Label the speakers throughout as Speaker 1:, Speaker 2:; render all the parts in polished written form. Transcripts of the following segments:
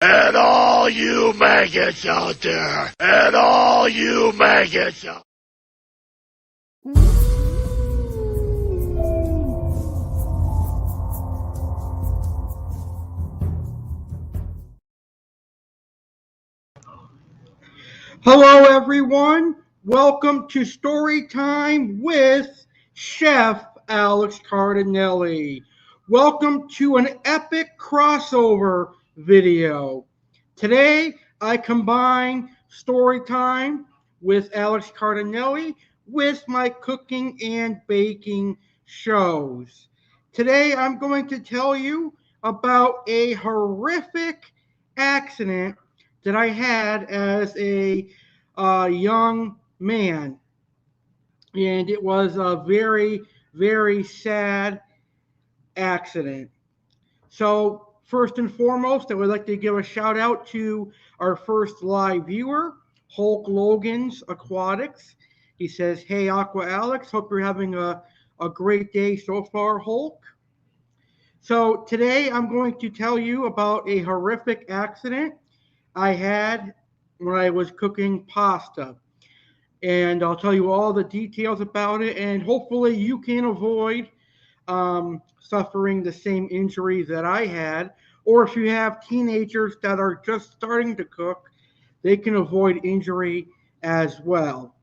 Speaker 1: And all you maggots out there, and all you maggots out
Speaker 2: Hello, everyone. Welcome to Story Time with Chef Alex Cardinale. Welcome to an epic crossover video. Today, I combine Story Time with Alex Cardinale with my cooking and baking shows. Today, I'm going to tell you about a horrific accident that I had as a young man. And it was a very, very sad accident. So, first and foremost, I would like to give a shout out to our first live viewer, Hulk Logan's Aquatics. He says, "Hey, Aqua Alex, hope you're having a great day so far, Hulk." So, today I'm going to tell you about a horrific accident I had when I was cooking pasta. And I'll tell you all the details about it, and hopefully you can avoid suffering the same injuries that I had. Or if you have teenagers that are just starting to cook, they can avoid injury as well.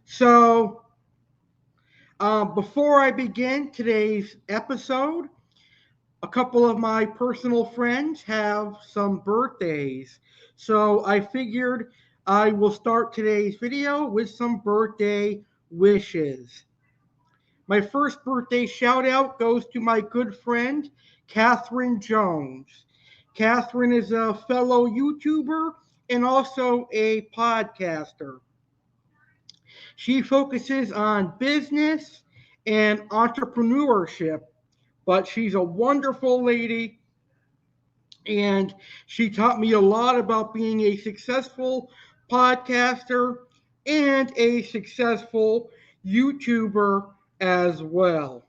Speaker 2: So, before I begin today's episode, a couple of my personal friends have some birthdays. So I figured I will start today's video with some birthday wishes. My first birthday shout out goes to my good friend, Katherine Jones. Katherine is a fellow YouTuber and also a podcaster. She focuses on business and entrepreneurship, but she's a wonderful lady, and she taught me a lot about being a successful podcaster and a successful YouTuber as well.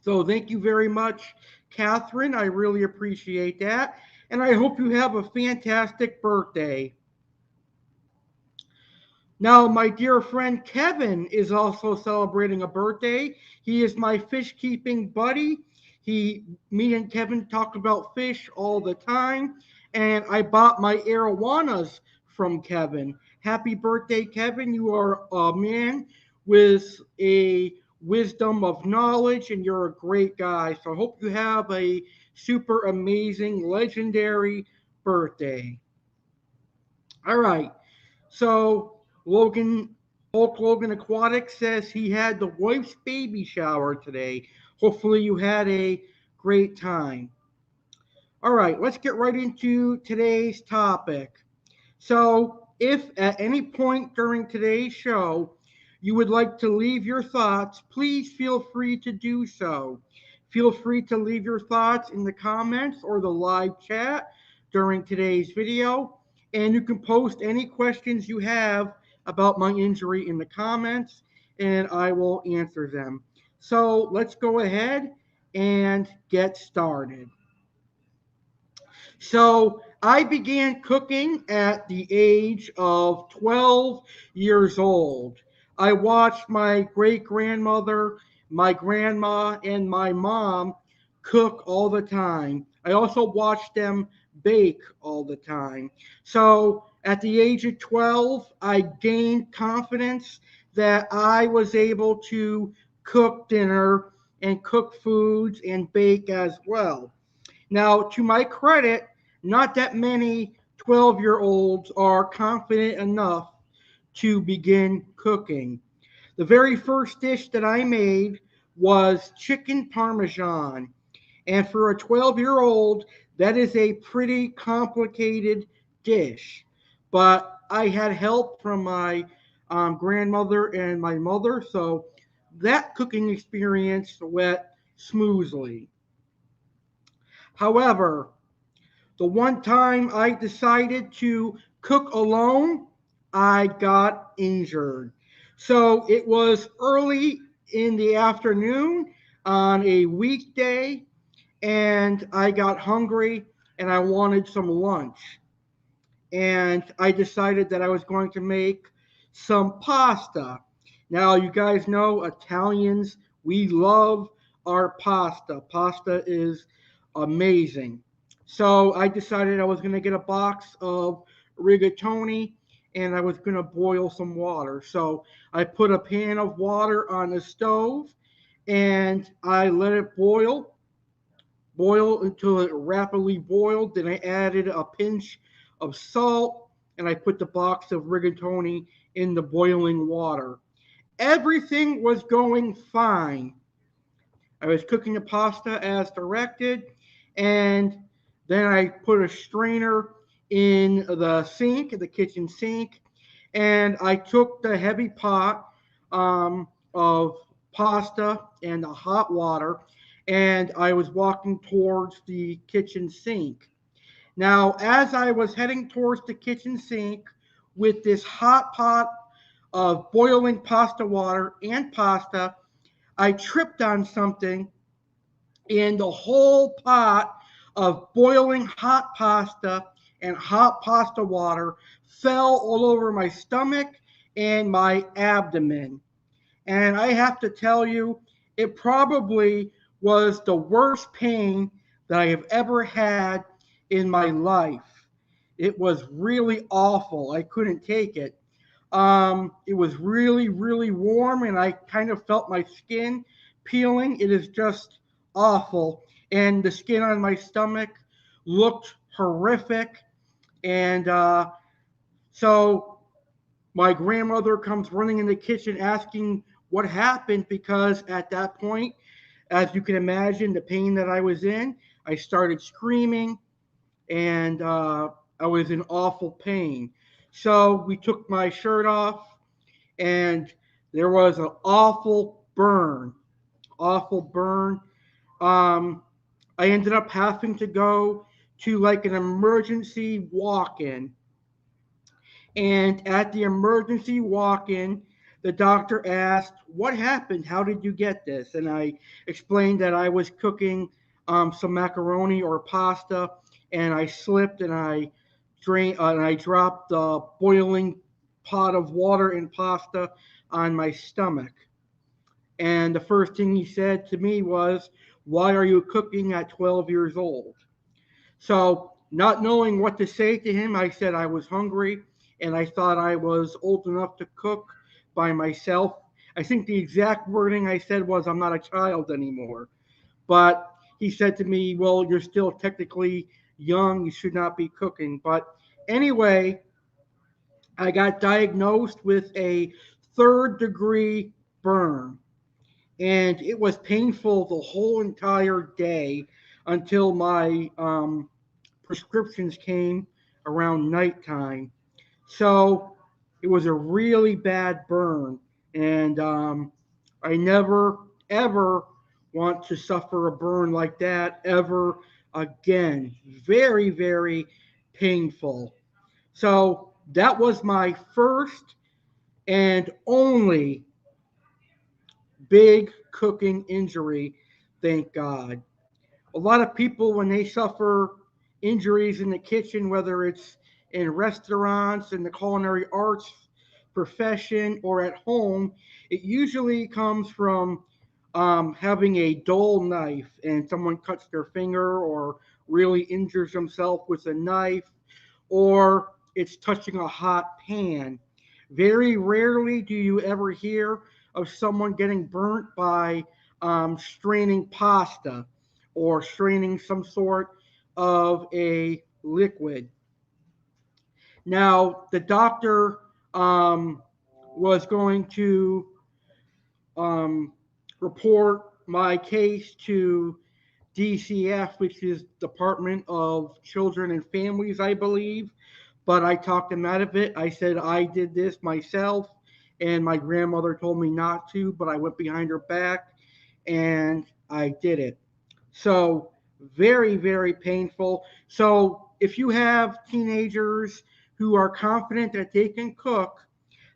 Speaker 2: So thank you very much, Katherine. I really appreciate that. And I hope you have a fantastic birthday. Now, my dear friend Kevin is also celebrating a birthday. He is my fish keeping buddy. Me and Kevin talk about fish all the time, and I bought my arowanas from Kevin. Happy birthday, Kevin. You are a man with a wisdom of knowledge, and you're a great guy. So I hope you have a super amazing, legendary birthday. All right. So Hulk Logan Aquatic says he had the wife's baby shower today. Hopefully you had a great time. All right, let's get right into today's topic. So, if at any point during today's show you would like to leave your thoughts, please feel free to do so. Feel free to leave your thoughts in the comments or the live chat during today's video. And you can post any questions you have about my injury in the comments, and I will answer them. So let's go ahead and get started. So I began cooking at the age of 12 years old. I watched my great grandmother, my grandma, and my mom cook all the time. I also watched them bake all the time. So at the age of 12, I gained confidence that I was able to cook dinner and cook foods and bake as well. Now, to my credit, not that many 12-year-olds are confident enough to begin cooking. The very first dish that I made was chicken parmesan. And for a 12-year-old, that is a pretty complicated dish. But I had help from my grandmother and my mother, so that cooking experience went smoothly. However, the one time I decided to cook alone, I got injured. So it was early in the afternoon on a weekday, and I got hungry and I wanted some lunch. And I decided that I was going to make some pasta. Now, you guys know Italians, we love our pasta. Pasta is amazing. So I decided I was going to get a box of rigatoni and I was going to boil some water. So I put a pan of water on the stove and I let it boil until it rapidly boiled. Then I added a pinch of salt and I put the box of rigatoni in the boiling water. Everything was going fine. I was cooking the pasta as directed, and then I put a strainer in the sink, the kitchen sink, and I took the heavy pot of pasta and the hot water, and I was walking towards the kitchen sink. Now, as I was heading towards the kitchen sink with this hot pot of boiling pasta water and pasta, I tripped on something and the whole pot of boiling hot pasta and hot pasta water fell all over my stomach and my abdomen. And I have to tell you, it probably was the worst pain that I have ever had in my life. It was really awful. I couldn't take it. It was really, really warm, and I kind of felt my skin peeling. It is just awful. And the skin on my stomach looked horrific. And so my grandmother comes running in the kitchen asking what happened because at that point, as you can imagine, the pain that I was in, I started screaming and I was in awful pain. So we took my shirt off and there was an awful burn. Um, I ended up having to go to like an emergency walk-in. And at the emergency walk in, the doctor asked, "What happened? How did you get this?" And I explained that I was cooking some macaroni or pasta, and I slipped and I dropped the boiling pot of water and pasta on my stomach. And the first thing he said to me was, "Why are you cooking at 12 years old?" So, not knowing what to say to him, I said I was hungry and I thought I was old enough to cook by myself. I think the exact wording I said was, "I'm not a child anymore." But he said to me, "Well, you're still technically young. You should not be cooking." But anyway, I got diagnosed with a third-degree burn. And it was painful the whole entire day until my prescriptions came around nighttime. So it was a really bad burn, and I never ever want to suffer a burn like that ever again. Very, very painful. So that was my first and only big cooking injury, thank God. A lot of people, when they suffer injuries in the kitchen, whether it's in restaurants, in the culinary arts profession, or at home, it usually comes from having a dull knife and someone cuts their finger or really injures themselves with a knife, or it's touching a hot pan. Very rarely do you ever hear of someone getting burnt by straining pasta or straining some sort of a liquid. Now, the doctor was going to um, report my case to DCF, which is Department of Children and Families, I believe. But I talked him out of it. I said I did this myself, and my grandmother told me not to, but I went behind her back and I did it. So, very, very painful. So, if you have teenagers who are confident that they can cook,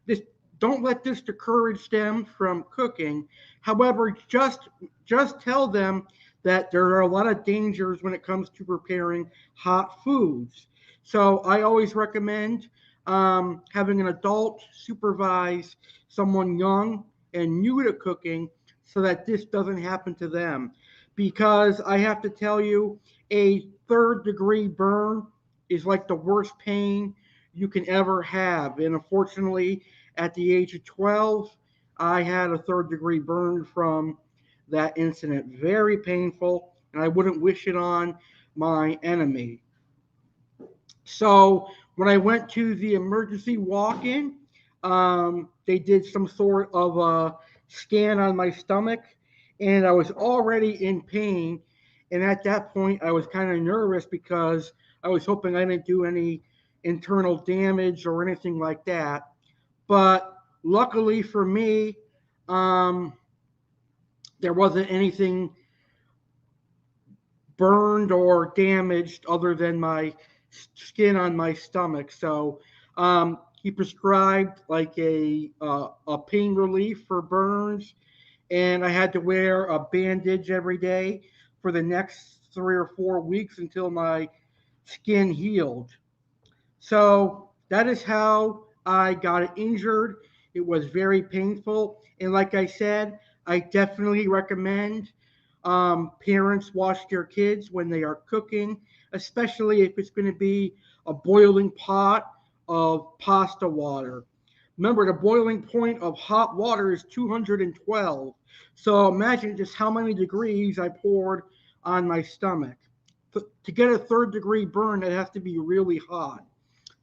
Speaker 2: this don't let this discourage them from cooking. However, just tell them that there are a lot of dangers when it comes to preparing hot foods. So I always recommend having an adult supervise someone young and new to cooking so that this doesn't happen to them. Because I have to tell you, a third-degree burn is like the worst pain you can ever have. And unfortunately, at the age of 12, I had a third-degree burn from that incident. Very painful, and I wouldn't wish it on my enemy. So when I went to the emergency walk-in, they did some sort of a scan on my stomach, and I was already in pain. And at that point, I was kind of nervous because I was hoping I didn't do any internal damage or anything like that. But luckily for me, um, there wasn't anything burned or damaged other than my skin on my stomach. So he prescribed like a pain relief for burns, and I had to wear a bandage every day for the next 3 or 4 weeks until my skin healed. So that is how I got injured. It was very painful. And like I said, I definitely recommend parents wash their kids when they are cooking, especially if it's going to be a boiling pot of pasta water. Remember, the boiling point of hot water is 212. So imagine just how many degrees I poured on my stomach. To get a third-degree burn, it has to be really hot.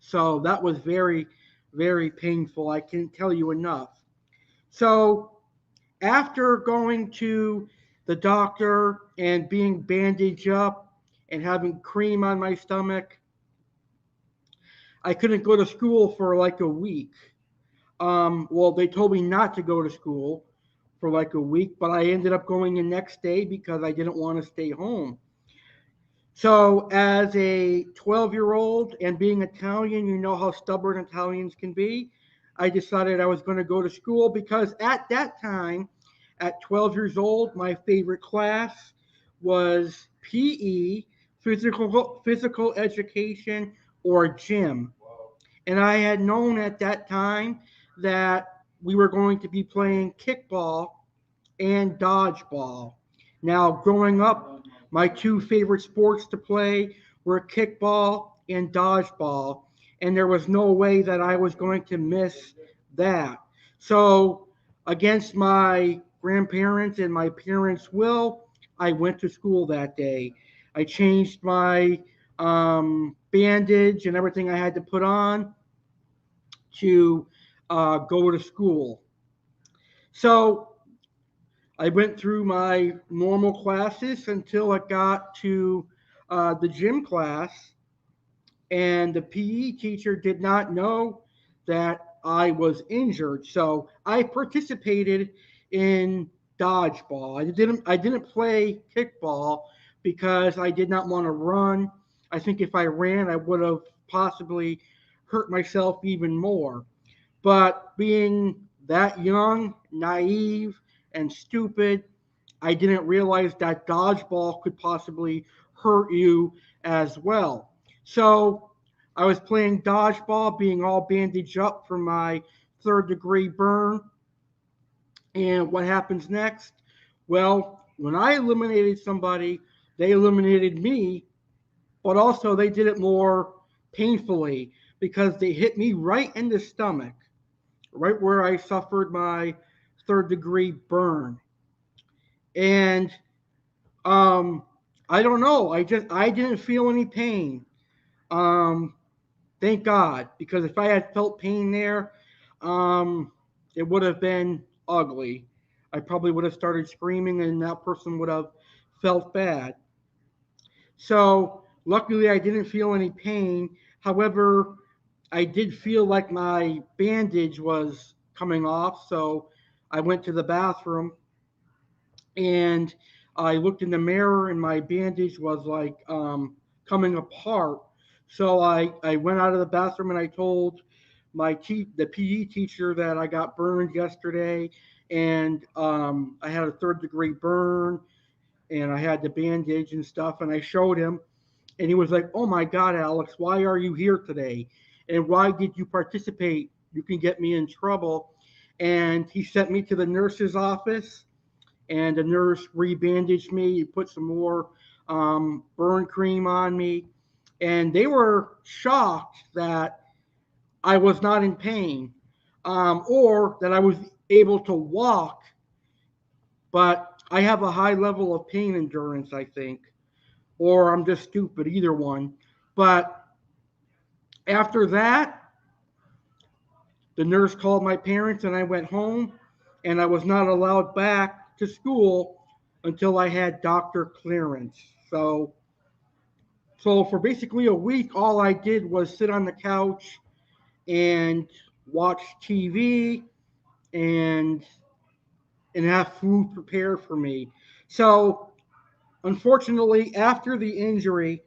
Speaker 2: So that was very, very painful. I can't tell you enough. So after going to the doctor and being bandaged up and having cream on my stomach, I couldn't go to school for like a week. Well, they told me not to go to school for like a week, but I ended up going the next day because I didn't want to stay home. So, as a 12-year-old and being Italian, you know how stubborn Italians can be. I decided I was going to go to school because at that time, at 12 years old, my favorite class was PE, physical education, or gym. And I had known at that time that we were going to be playing kickball and dodgeball. Now, growing up, my two favorite sports to play were kickball and dodgeball, and there was no way that I was going to miss that. So, against my grandparents and my parents' will, I went to school that day. I changed my bandage and everything I had to put on to go to school. So I went through my normal classes until I got to the gym class, and the PE teacher did not know that I was injured. So I participated in dodgeball. I didn't play kickball because I did not want to run. I think if I ran, I would have possibly hurt myself even more. But being that young, naive, and stupid, I didn't realize that dodgeball could possibly hurt you as well. So I was playing dodgeball, being all bandaged up from my third-degree burn. And what happens next? Well, when I eliminated somebody, they eliminated me, but also they did it more painfully because they hit me right in the stomach, right where I suffered my third-degree burn. And Um, I don't know. I didn't feel any pain. Um, thank God, because if I had felt pain there, um, it would have been ugly. I probably would have started screaming, and that person would have felt bad. So luckily, I didn't feel any pain. However, I did feel like my bandage was coming off, so I went to the bathroom and I looked in the mirror and my bandage was like coming apart. So I went out of the bathroom and I told the PE teacher that I got burned yesterday and I had a third-degree burn and I had the bandage and stuff, and I showed him, and he was like, "Oh my God, Alex, why are you here today? And why did you participate? You can get me in trouble." And he sent me to the nurse's office, and the nurse rebandaged me. He put some more burn cream on me, and they were shocked that I was not in pain, or that I was able to walk. But I have a high level of pain endurance, I think, or I'm just stupid, either one. But after that, the nurse called my parents and I went home, and I was not allowed back to school until I had doctor clearance. So for basically a week, all I did was sit on the couch and watch TV and have food prepared for me. So unfortunately, after the injury,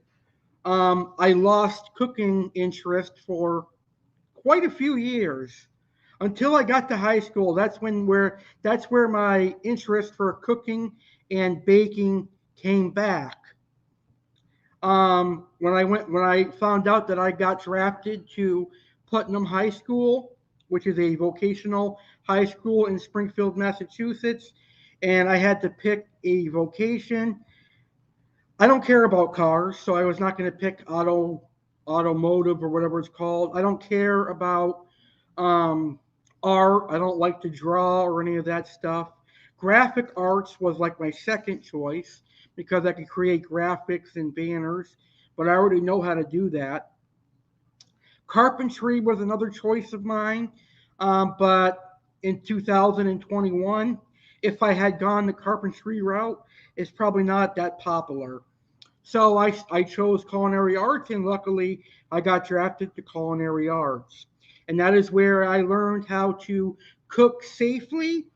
Speaker 2: I lost cooking interest for quite a few years until I got to high school. That's where my interest for cooking and baking came back. When I found out that I got drafted to Putnam High School, which is a vocational high school in Springfield, Massachusetts, and I had to pick a vocation. I don't care about cars, so I was not going to pick automotive or whatever it's called. I don't care about um, art. I don't like to draw or any of that stuff. Graphic arts was like my second choice because I could create graphics and banners, but I already know how to do that. Carpentry was another choice of mine, but in 2021, if I had gone the carpentry route, it's probably not that popular. So I chose culinary arts, and luckily I got drafted to culinary arts. And that is where I learned how to cook safely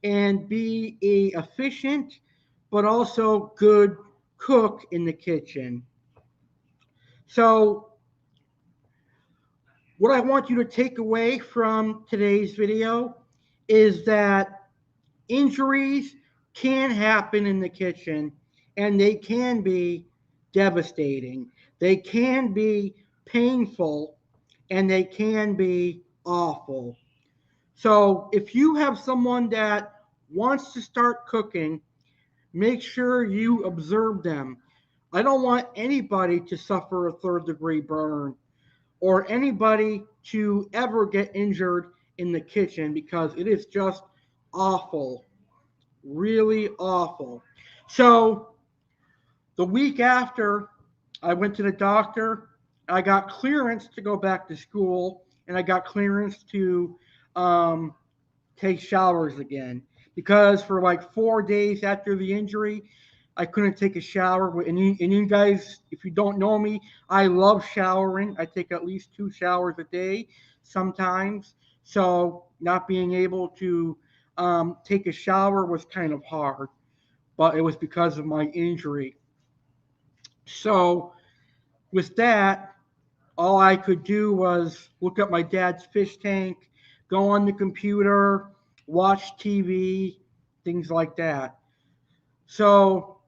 Speaker 2: and be a efficient but also good cook in the kitchen. So what I want you to take away from today's video is that injuries can happen in the kitchen, and they can be devastating. They can be painful, and they can be awful. So if you have someone that wants to start cooking, make sure you observe them. I don't want anybody to suffer a third-degree burn or anybody to ever get injured in the kitchen, because it is just awful, really awful. So the week after, I went to the doctor. I got clearance to go back to school, and I got clearance to um, take showers again, because for like 4 days after the injury, I couldn't take a shower. And you guys, if you don't know me, I love showering. I take at least 2 showers a day sometimes. So not being able to take a shower was kind of hard, but it was because of my injury. So with that, all I could do was look at my dad's fish tank, go on the computer, watch TV, things like that. So,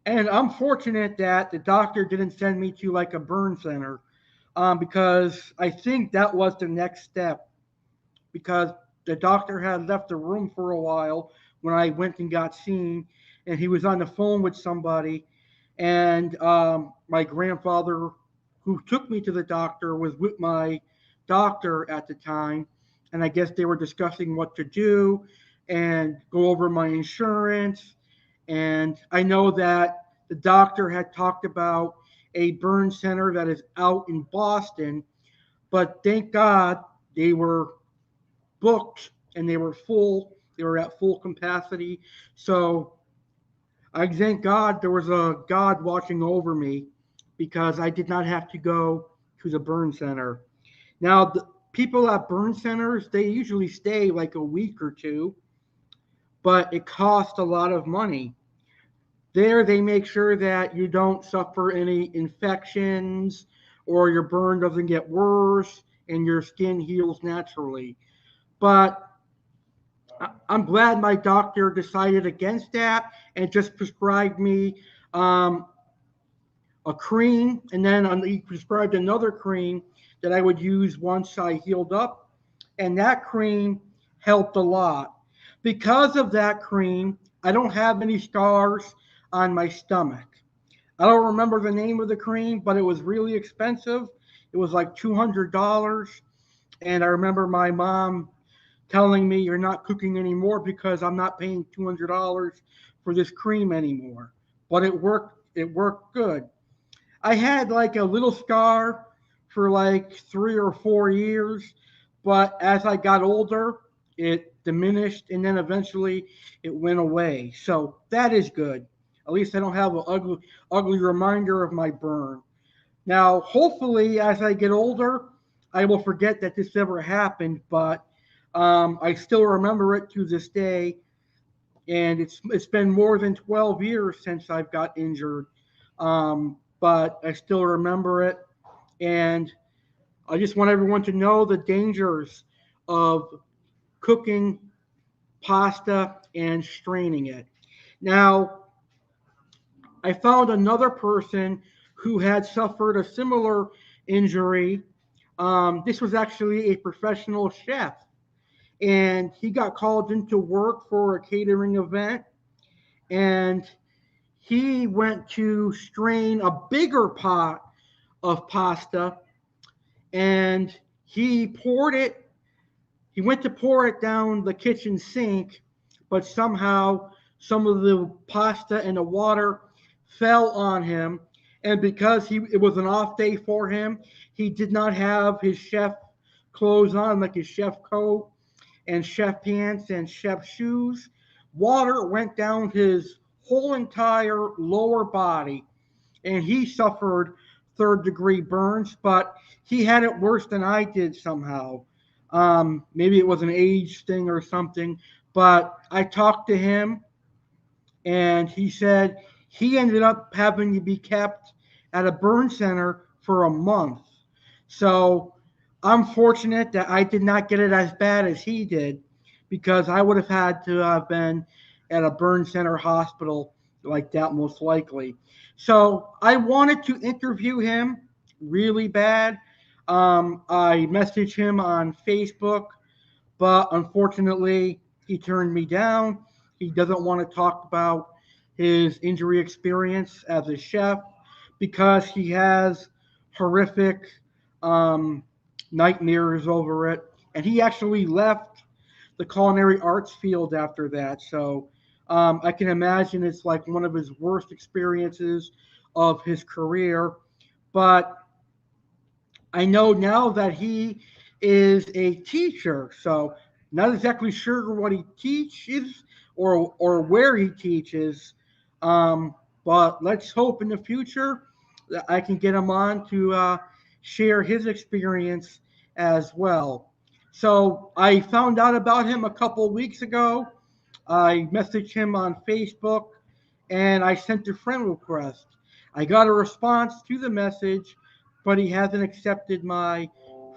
Speaker 2: and I'm fortunate that the doctor didn't send me to like a burn center, because I think that was the next step, because the doctor had left the room for a while when I went and got seen, and he was on the phone with somebody, and my grandfather, who took me to the doctor, was with my doctor at the time, and I guess they were discussing what to do and go over my insurance. And I know that the doctor had talked about a burn center that is out in Boston, but thank God they were booked and they were full. They were at full capacity. So I thank God there was a God watching over me, because I did not have to go to the burn center. Now, the people at burn centers, they usually stay like a week or two, but it costs a lot of money. There, they make sure that you don't suffer any infections or your burn doesn't get worse and your skin heals naturally. But I'm glad my doctor decided against that and just prescribed me um, a cream, and then he prescribed another cream that I would use once I healed up, and that cream helped a lot. Because of that cream, I don't have any scars on my stomach. I don't remember the name of the cream, but it was really expensive. It was like $200. And I remember my mom telling me, "You're not cooking anymore because I'm not paying $200 for this cream anymore." But it worked. It worked good. I had like a little scar for like 3 or 4 years, but as I got older, it diminished and then eventually it went away. So that is good. At least I don't have an ugly reminder of my burn. Now, hopefully, as I get older, I will forget that this ever happened, but I still remember it to this day. And it's been more than 12 years since I've got injured, but I still remember it. And I just want everyone to know the dangers of cooking pasta and straining it. Now, I found another person who had suffered a similar injury. This was actually a professional chef, and he got called into work for a catering event, and he went to strain a bigger pot of pasta, and he went to pour it down the kitchen sink, but somehow some of the pasta and the water fell on him. And because it was an off day for him, he did not have his chef clothes on, like his chef coat and chef pants and chef shoes. Water went down his whole entire lower body, and he suffered third-degree burns, but he had it worse than I did somehow. Maybe it was an age thing or something, but I talked to him, and he said he ended up having to be kept at a burn center for a month. So I'm fortunate that I did not get it as bad as he did, because I would have had to have been at a burn center hospital like that, most likely. So I wanted to interview him really bad. I messaged him on Facebook, but unfortunately, he turned me down. He doesn't want to talk about his injury experience as a chef because he has horrific um, nightmares over it. And he actually left the culinary arts field after that. So I can imagine it's like one of his worst experiences of his career. But I know now that he is a teacher, so not exactly sure what he teaches or where he teaches, but let's hope in the future that I can get him on to share his experience as well. So I found out about him a couple of weeks ago. I messaged him on Facebook and I sent a friend request. I got a response to the message, but he hasn't accepted my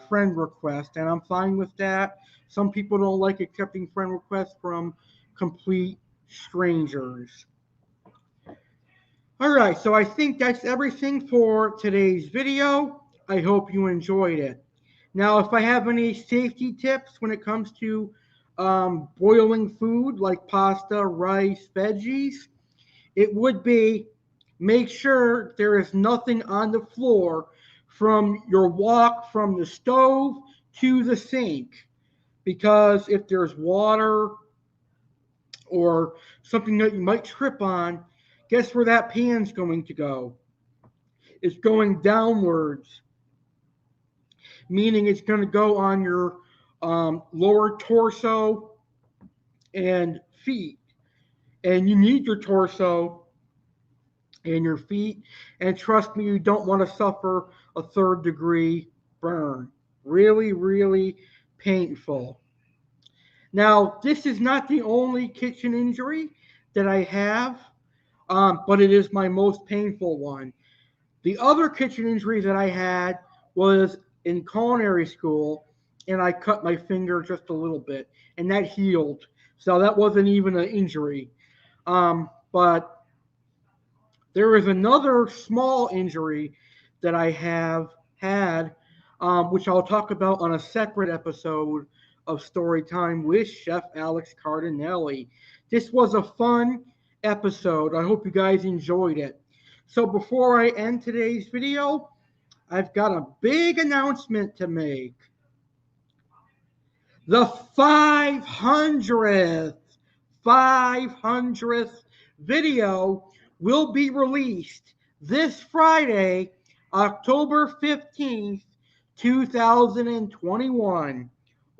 Speaker 2: friend request, and I'm fine with that. Some people don't like accepting friend requests from complete strangers. All right, so I think that's everything for today's video. I hope you enjoyed it. Now, if I have any safety tips when it comes to boiling food like pasta, rice, veggies, it would be make sure there is nothing on the floor from your walk from the stove to the sink. Because if there's water or something that you might trip on, guess where that pan's going to go? It's going downwards, meaning it's going to go on your lower torso and feet. And you need your torso and your feet. And trust me, you don't want to suffer a third-degree burn. Really, really painful. Now, this is not the only kitchen injury that I have, but it is my most painful one. The other kitchen injury that I had was in culinary school, and I cut my finger just a little bit, and that healed. So that wasn't even an injury. But there is another small injury that I have had, which I'll talk about on a separate episode of Storytime with Chef Alex Cardinale. This was a fun episode. I hope you guys enjoyed it. So before I end today's video, I've got a big announcement to make. The 500th video will be released this Friday, October 15th, 2021,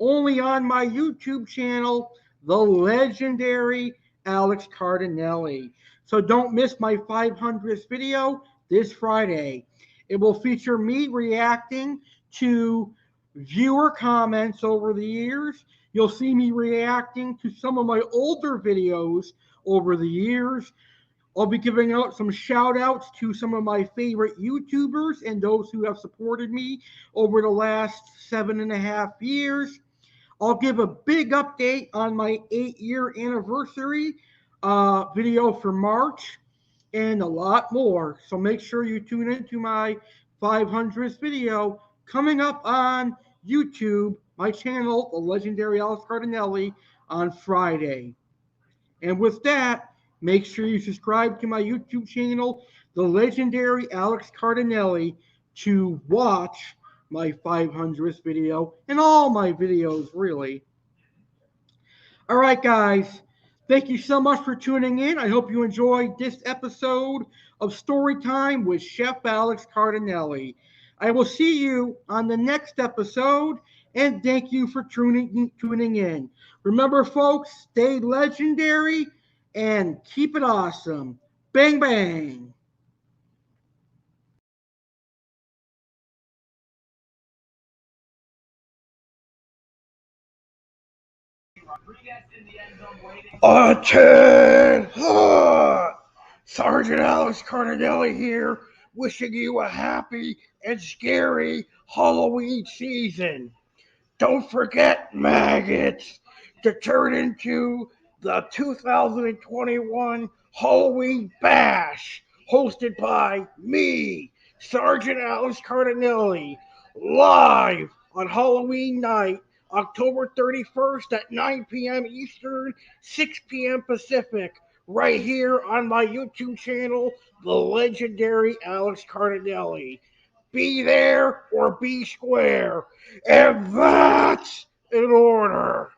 Speaker 2: only on my YouTube channel, the legendary Alex Cardinale. So don't miss my 500th video this Friday. It will feature me reacting to viewer comments over the years. You'll see me reacting to some of my older videos over the years. I'll be giving out some shout outs to some of my favorite YouTubers and those who have supported me over the last 7.5 years. I'll give a big update on my 8-year anniversary video for March and a lot more. So make sure you tune into my 500th video coming up on YouTube, my channel, the legendary Alex Cardinale, on Friday. And with that, make sure you subscribe to my YouTube channel, the legendary Alex Cardinale, to watch my 500th video and all my videos, really. All right, guys. Thank you so much for tuning in. I hope you enjoyed this episode of Storytime with Chef Alex Cardinale. I will see you on the next episode, and thank you for tuning in. Remember, folks, stay legendary and keep it awesome. Bang, bang.
Speaker 1: Attend! Sergeant Alex Cardinale here, wishing you a happy and scary Halloween season. Don't forget, maggots, to turn into the 2021 Halloween Bash, hosted by me, Sergeant Alex Cardinale, live on Halloween night, October 31st at 9 p.m. Eastern, 6 p.m. Pacific, right here on my YouTube channel, the legendary Alex Cardinale. Be there or be square. And that's in order.